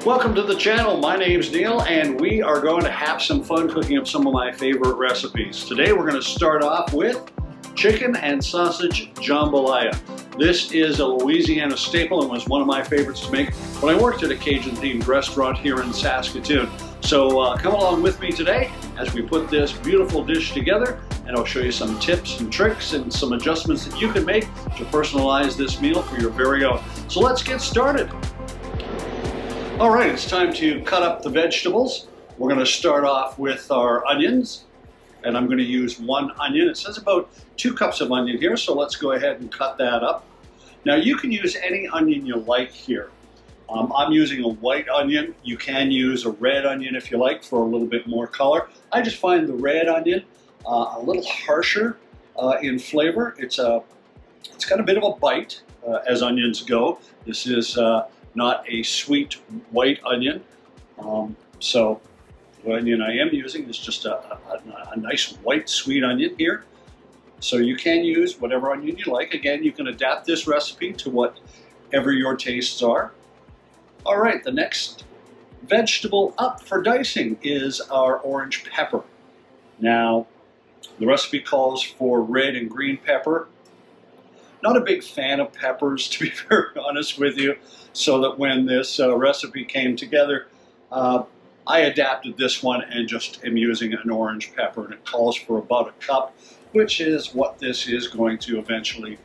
Welcome to the channel. My name's Neil and we are going to have some fun cooking up some of my favorite recipes. Today we're going to start off with chicken and sausage jambalaya. This is a Louisiana staple and was one of my favorites to make when I worked at a Cajun themed restaurant here in Saskatoon. So come along with me today as we put this beautiful dish together, and I'll show you some tips and tricks and some adjustments that you can make to personalize this meal for your very own. So let's get started. All right, it's time to cut up the vegetables. We're going to start off with our onions, and I'm going to use one onion. It says about 2 cups of onion here, so let's go ahead and cut that up. Now you can use any onion you like here. I'm using a white onion. You can use a red onion if you like for a little bit more color. I just find the red onion a little harsher in flavor. It's got a bit of a bite as onions go. This is not a sweet white onion. So the onion I am using is just a nice white sweet onion here. So you can use whatever onion you like. Again, you can adapt this recipe to whatever your tastes are. All right, the next vegetable up for dicing is our orange pepper. Now, the recipe calls for red and green pepper. Not a big fan of peppers, to be very honest with you, so that when this recipe came together, I adapted this one and just am using an orange pepper, and it calls for about a cup, which is what this is going to eventually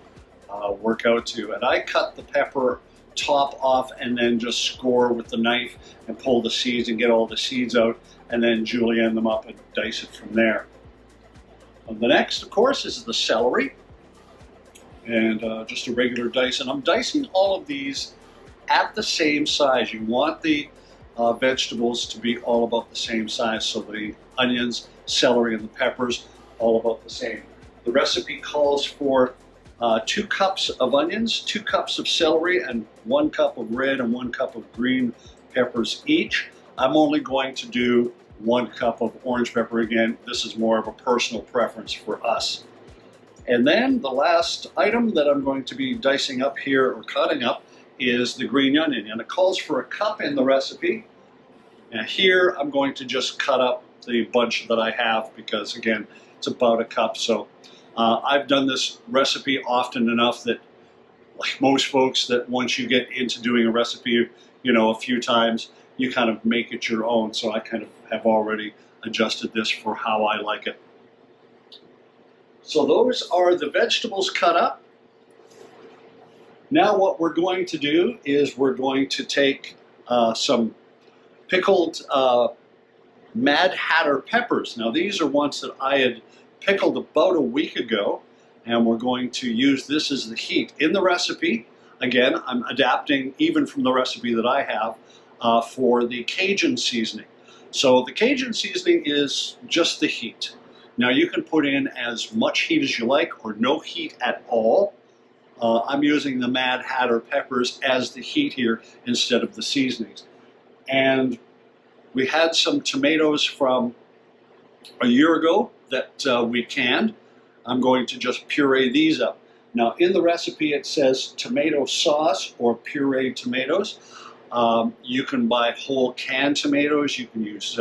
work out to. And I cut the pepper top off and then just score with the knife and pull the seeds and get all the seeds out, and then julienne them up and dice it from there. And the next, of course, is the celery. And just a regular dice, and I'm dicing all of these at the same size. You want the vegetables to be all about the same size, so the onions, celery, and the peppers all about the same. The recipe calls for 2 cups of onions, 2 cups of celery, and 1 cup of red and 1 cup of green peppers each. I'm only going to do 1 cup of orange pepper. Again, this is more of a personal preference for us. And then the last item that I'm going to be dicing up here or cutting up is the green onion, and it calls for a cup in the recipe. And here I'm going to just cut up the bunch that I have because, again, it's about a cup. So I've done this recipe often enough that, like most folks, that once you get into doing a recipe, you know, a few times, you kind of make it your own. So I kind of have already adjusted this for how I like it. So those are the vegetables cut up. Now what we're going to do is we're going to take some pickled Mad Hatter peppers. Now these are ones that I had pickled about a week ago, and we're going to use this as the heat. In the recipe, again, I'm adapting even from the recipe that I have for the Cajun seasoning. So the Cajun seasoning is just the heat. Now you can put in as much heat as you like or no heat at all. I'm using the Mad Hatter peppers as the heat here instead of the seasonings. And we had some tomatoes from a year ago that we canned. I'm going to just puree these up. Now in the recipe it says tomato sauce or pureed tomatoes. You can buy whole canned tomatoes. You can use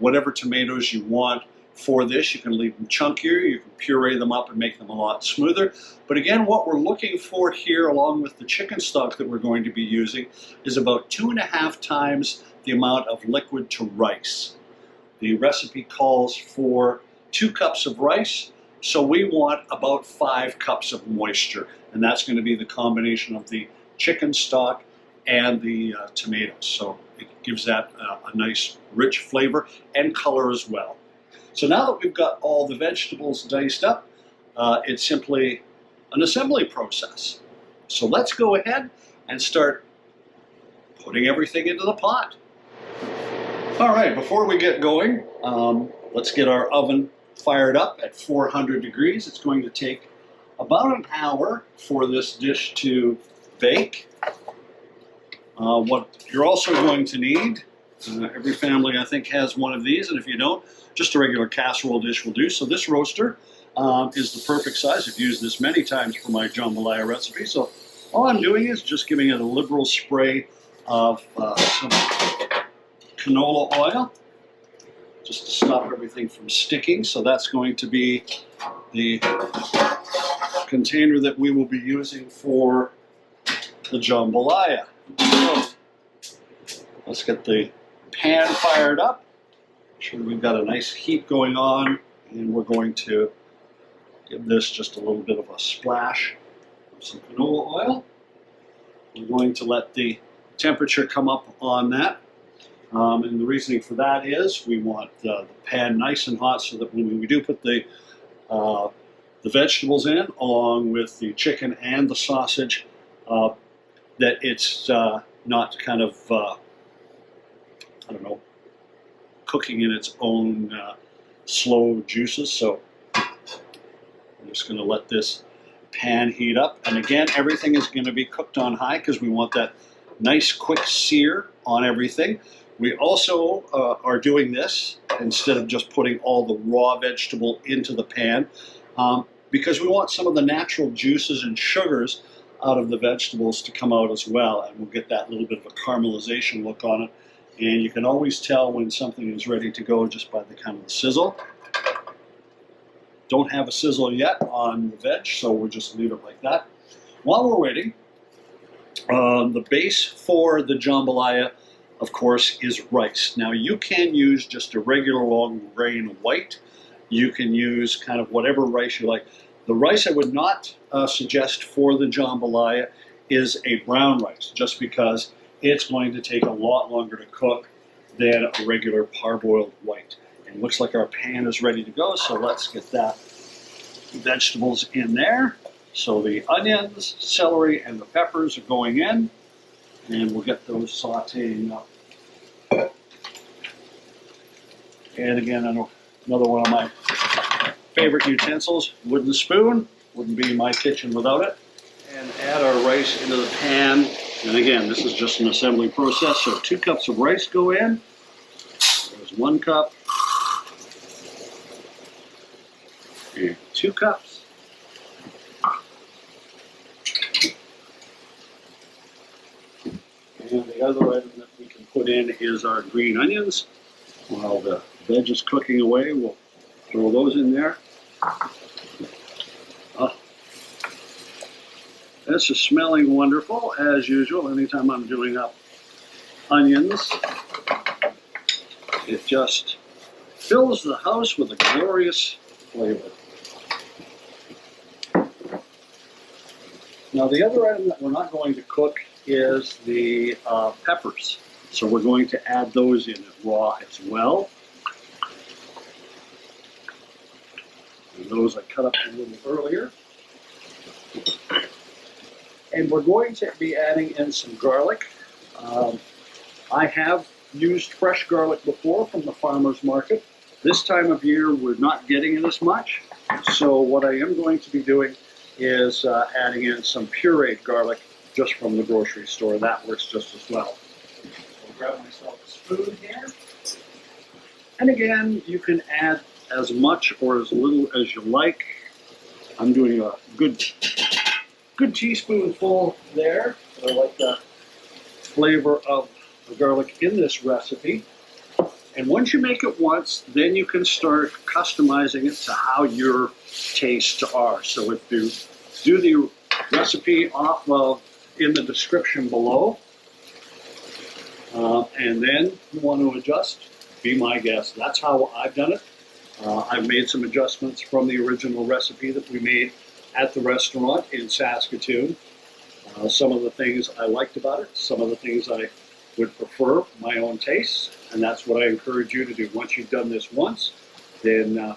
whatever tomatoes you want. For this, you can leave them chunkier, you can puree them up and make them a lot smoother. But again, what we're looking for here, along with the chicken stock that we're going to be using, is about 2.5 times the amount of liquid to rice. The recipe calls for 2 cups of rice, so we want about 5 cups of moisture. And that's going to be the combination of the chicken stock and the tomatoes. So it gives that a nice rich flavor and color as well. So now that we've got all the vegetables diced up, it's simply an assembly process. So let's go ahead and start putting everything into the pot. All right, before we get going, let's get our oven fired up at 400 degrees. It's going to take about an hour for this dish to bake. What you're also going to need, every family I think has one of these, and if you don't, just a regular casserole dish will do. So this roaster is the perfect size. I've used this many times for my jambalaya recipe. So all I'm doing is just giving it a liberal spray of some canola oil, just to stop everything from sticking. So that's going to be the container that we will be using for the jambalaya. So let's get the pan fired up. Make sure we've got a nice heat going on, and we're going to give this just a little bit of a splash of some canola oil. We're going to let the temperature come up on that. And the reasoning for that is we want the pan nice and hot so that when we do put the vegetables in, along with the chicken and the sausage, that it's not kind of, I don't know, cooking in its own slow juices. So I'm just going to let this pan heat up. And again, everything is going to be cooked on high because we want that nice quick sear on everything. We also are doing this instead of just putting all the raw vegetable into the pan because we want some of the natural juices and sugars out of the vegetables to come out as well, and we'll get that little bit of a caramelization look on it. And you can always tell when something is ready to go just by the kind of the sizzle. Don't have a sizzle yet on the veg, so we'll just leave it like that. While we're waiting, the base for the jambalaya, of course, is rice. Now you can use just a regular long grain white. You can use kind of whatever rice you like. The rice I would not suggest for the jambalaya is a brown rice, just because it's going to take a lot longer to cook than a regular parboiled white. And it looks like our pan is ready to go, so let's get that vegetables in there. So the onions, celery, and the peppers are going in, and we'll get those sauteing up. And again, another one of my favorite utensils, wooden spoon. Wouldn't be my kitchen without it. And add our rice into the pan. And again, this is just an assembly process. So 2 cups of rice go in. There's 1 cup. And 2 cups. And the other item that we can put in is our green onions. While the veg is cooking away, we'll throw those in there. This is smelling wonderful, as usual. Anytime I'm doing up onions, it just fills the house with a glorious flavor. Now, the other item that we're not going to cook is the peppers. So we're going to add those in raw as well. And those I cut up a little earlier. And we're going to be adding in some garlic. I have used fresh garlic before from the farmer's market. This time of year, we're not getting it as much. So what I am going to be doing is adding in some pureed garlic just from the grocery store. That works just as well. So I'll grab myself a spoon here. And again, you can add as much or as little as you like. I'm doing a good teaspoonful there. I like the flavor of the garlic in this recipe. And once you make it once, then you can start customizing it to how your tastes are. So if you do the recipe off of in the description below, and then you want to adjust, be my guest. That's how I've done it. I've made some adjustments from the original recipe that we made at the restaurant in Saskatoon. Some of the things I liked about it, some of the things I would prefer, my own tastes, and that's what I encourage you to do. Once you've done this once, then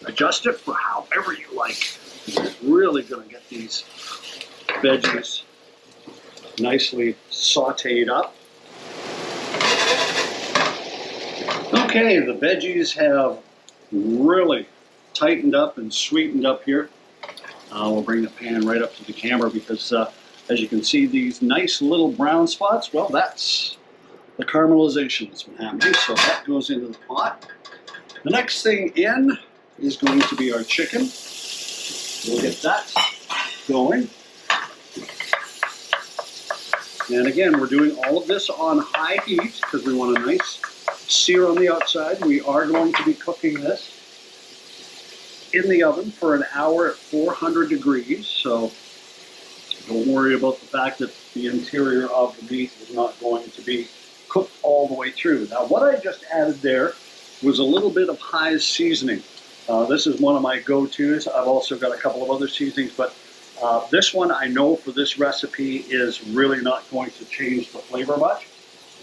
adjust it for however you like. You're really going to get these veggies nicely sauteed up. Okay, the veggies have really tightened up and sweetened up here. We'll bring the pan right up to the camera because as you can see, these nice little brown spots, well, that's the caramelization that's been happening. So that goes into the pot. The next thing in is going to be our chicken. We'll get that going. And again, we're doing all of this on high heat because we want a nice sear on the outside. We are going to be cooking this in the oven for an hour at 400 degrees. So don't worry about the fact that the interior of the meat is not going to be cooked all the way through. Now, what I just added there was a little bit of High's seasoning. This is one of my go-tos. I've also got a couple of other seasonings, but this one I know for this recipe is really not going to change the flavor much.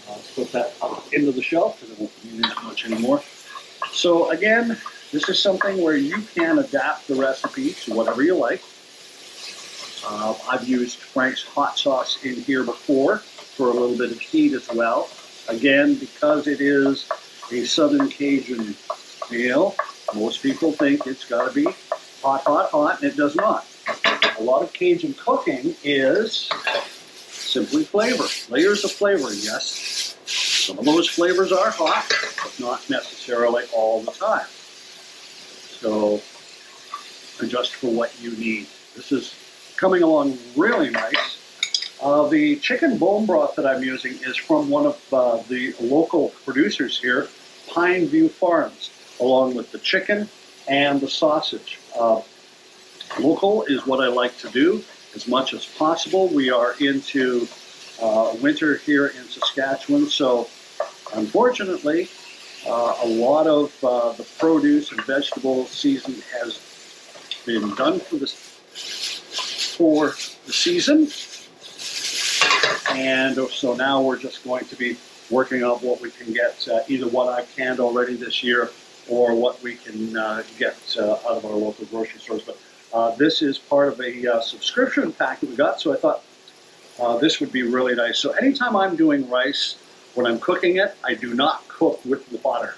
Let's put that up into the shelf because I won't need that much anymore. So again, this is something where you can adapt the recipe to whatever you like. I've used Frank's hot sauce in here before for a little bit of heat as well. Again, because it is a Southern Cajun meal, most people think it's got to be hot, hot, hot, and it does not. A lot of Cajun cooking is simply flavor, layers of flavor. Yes, some of those flavors are hot, but not necessarily all the time. So adjust for what you need. This is coming along really nice. The chicken bone broth that I'm using is from one of the local producers here, Pine View Farms, along with the chicken and the sausage. Local is what I like to do as much as possible. We are into winter here in Saskatchewan, so unfortunately, a lot of the produce and vegetable season has been done for the season, and so now we're just going to be working on what we can get, either what I've canned already this year or what we can get out of our local grocery stores. But this is part of a subscription pack that we got, so I thought this would be really nice. So anytime I'm doing rice, when I'm cooking it, I do not cook with water.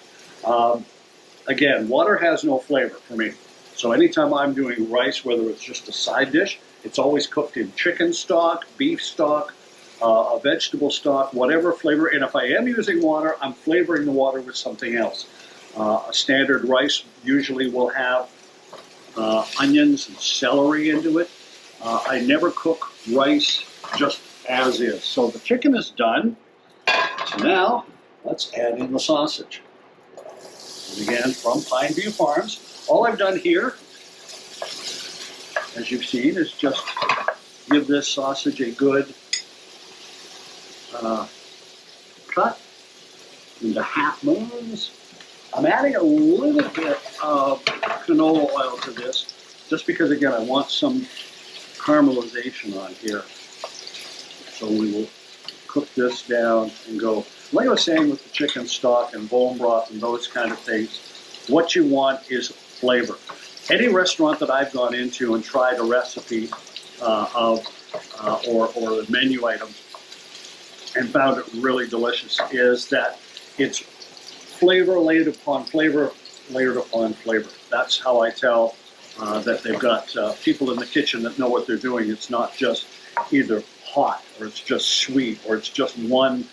Again, water has no flavor for me. So anytime I'm doing rice, whether it's just a side dish, it's always cooked in chicken stock, beef stock, a vegetable stock, whatever flavor. And if I am using water, I'm flavoring the water with something else. A standard rice usually will have onions and celery into it. I never cook rice just as is. So the chicken is done. So now let's add in the sausage. And again, from Pine View Farms. All I've done here, as you've seen, is just give this sausage a good cut into half moons. I'm adding a little bit of canola oil to this, just because, again, I want some caramelization on here. So we will cook this down and go. Like I was saying with the chicken stock and bone broth and those kind of things, what you want is flavor. Any restaurant that I've gone into and tried a recipe or a menu item and found it really delicious is that it's flavor layered upon flavor, layered upon flavor. That's how I tell that they've got people in the kitchen that know what they're doing. It's not just either hot or it's just sweet or it's just one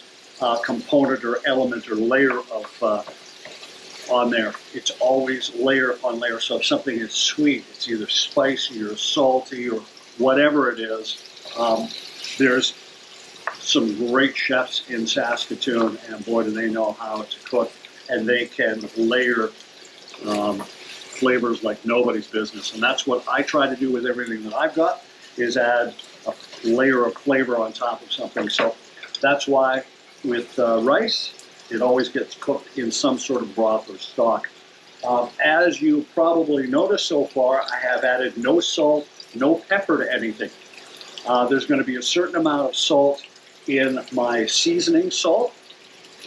component or element or layer of on there. It's always layer upon layer. So if something is sweet, it's either spicy or salty or whatever it is. There's some great chefs in Saskatoon, and boy, do they know how to cook, and they can layer flavors like nobody's business. And that's what I try to do with everything that I've got, is add a layer of flavor on top of something. So that's why with rice, it always gets cooked in some sort of broth or stock. As you probably noticed so far, I have added no salt, no pepper to anything. There's going to be a certain amount of salt in my seasoning salt.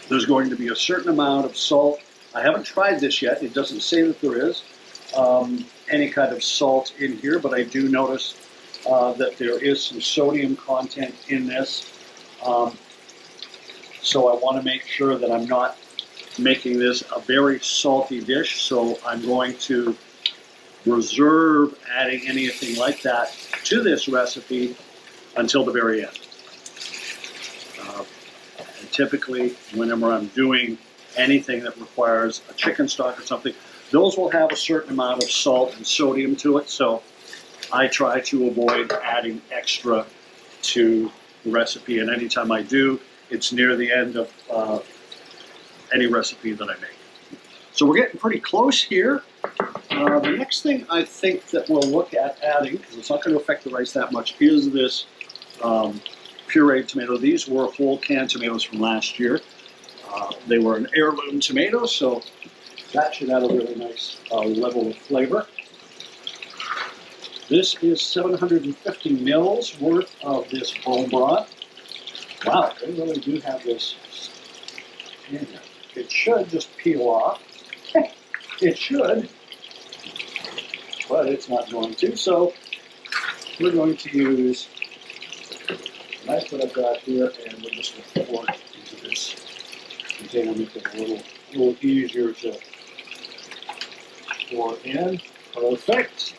There's going to be a certain amount of salt. I haven't tried this yet. It doesn't say that there is any kind of salt in here, but I do notice that there is some sodium content in this. So I want to make sure that I'm not making this a very salty dish, so I'm going to reserve adding anything like that to this recipe until the very end. And typically, whenever I'm doing anything that requires a chicken stock or something, those will have a certain amount of salt and sodium to it, so I try to avoid adding extra to the recipe, and anytime I do, it's near the end of any recipe that I make. So we're getting pretty close here. The next thing I think that we'll look at adding, because it's not going to affect the rice that much, is this pureed tomato. These were whole canned tomatoes from last year. They were an heirloom tomato, so that should add a really nice level of flavor. This is 750 mils worth of this bone broth. Wow, they really do have this in here. It should just peel off. It should, but it's not going to. So we're going to use the knife that I've got here, and we're just going to pour it into this container, make it a little easier to pour in. Perfect.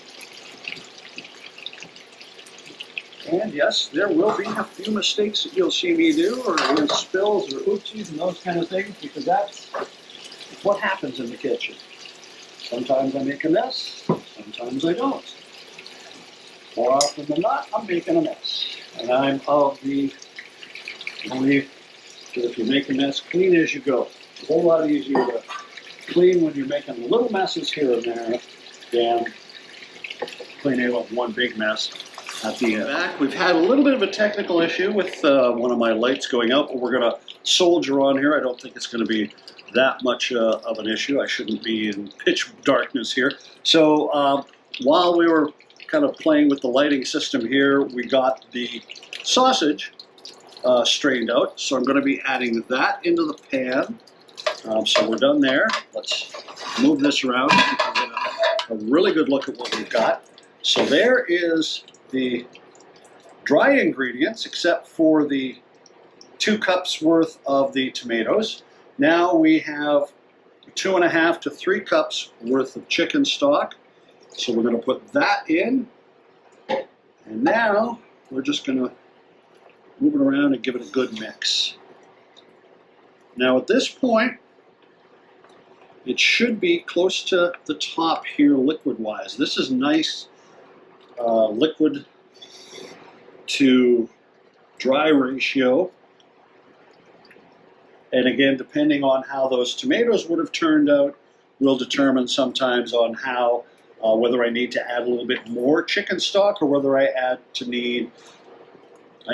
And yes, there will be a few mistakes that you'll see me do, or little spills or oopsies and those kind of things, because that's what happens in the kitchen. Sometimes I make a mess, sometimes I don't. More often than not, I'm making a mess. And I'm of the belief that if you make a mess, clean as you go. It's a whole lot easier to clean when you're making little messes here and there than cleaning up one big mess at the end. Back, we've had a little bit of a technical issue with one of my lights going out, but we're going to soldier on here. I don't think it's going to be that much of an issue. I shouldn't be in pitch darkness here. So while we were kind of playing with the lighting system here, we got the sausage strained out. So I'm going to be adding that into the pan. So we're done there. Let's move this around so we can get a really good look at what we've got. So there is the dry ingredients, except for the 2 cups worth of the tomatoes. Now we have 2.5 to 3 cups worth of chicken stock. So we're going to put that in. And now we're just going to move it around and give it a good mix. Now at this point, it should be close to the top here liquid-wise. This is nice liquid to dry ratio. And again, depending on how those tomatoes would have turned out, will determine sometimes on how, whether I need to add a little bit more chicken stock or whether I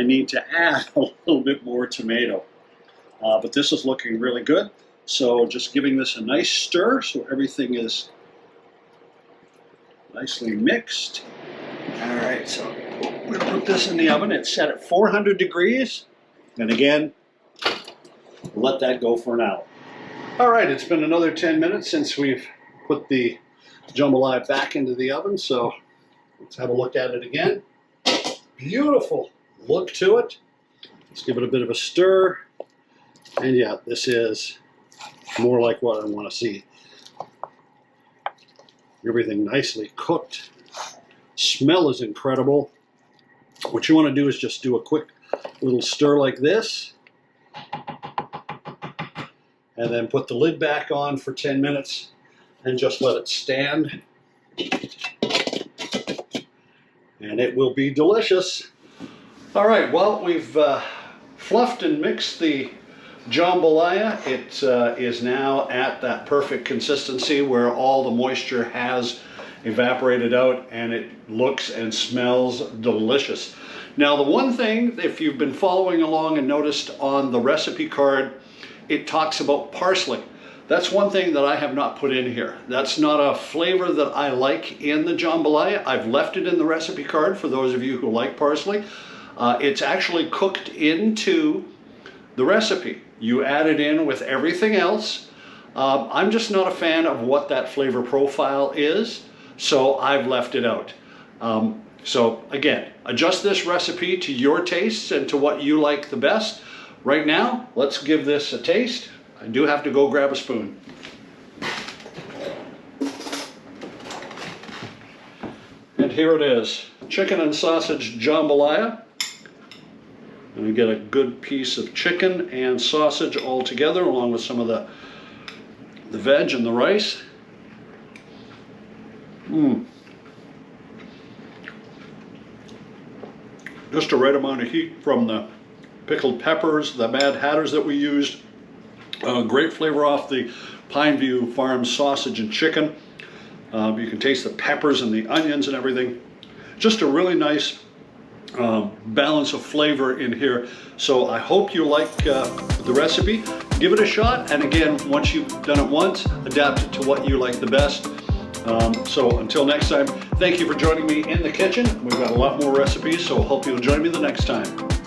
need to add a little bit more tomato. But this is looking really good. So just giving this a nice stir so everything is nicely mixed. All right, so we're going to put this in the oven. It's set at 400 degrees. And again, let that go for an hour. All right, it's been another 10 minutes since we've put the jambalaya back into the oven. So let's have a look at it again. Beautiful look to it. Let's give it a bit of a stir. And yeah, this is more like what I want to see. Everything nicely cooked. Smell is incredible. What you want to do is just do a quick little stir like this. And then put the lid back on for 10 minutes and just let it stand. And it will be delicious. All right, well, we've fluffed and mixed the jambalaya. It is now at that perfect consistency where all the moisture has evaporated out and it looks and smells delicious. Now, the one thing, if you've been following along and noticed on the recipe card, it talks about parsley. That's one thing that I have not put in here. That's not a flavor that I like in the jambalaya. I've left it in the recipe card for those of you who like parsley. It's actually cooked into the recipe. You add it in with everything else. I'm just not a fan of what that flavor profile is, so I've left it out. So again, adjust this recipe to your tastes and to what you like the best. Right now, let's give this a taste. I do have to go grab a spoon. And here it is, chicken and sausage jambalaya. And we get a good piece of chicken and sausage all together, along with some of the veg and the rice. Just the right amount of heat from the pickled peppers, the Mad Hatters that we used. Great flavor off the Pineview Farm sausage and chicken. You can taste the peppers and the onions and everything. Just a really nice balance of flavor in here. So I hope you like the recipe. Give it a shot, and again, once you've done it once, adapt it to what you like the best. So until next time, thank you for joining me in the kitchen. We've got a lot more recipes, so hope you'll join me the next time.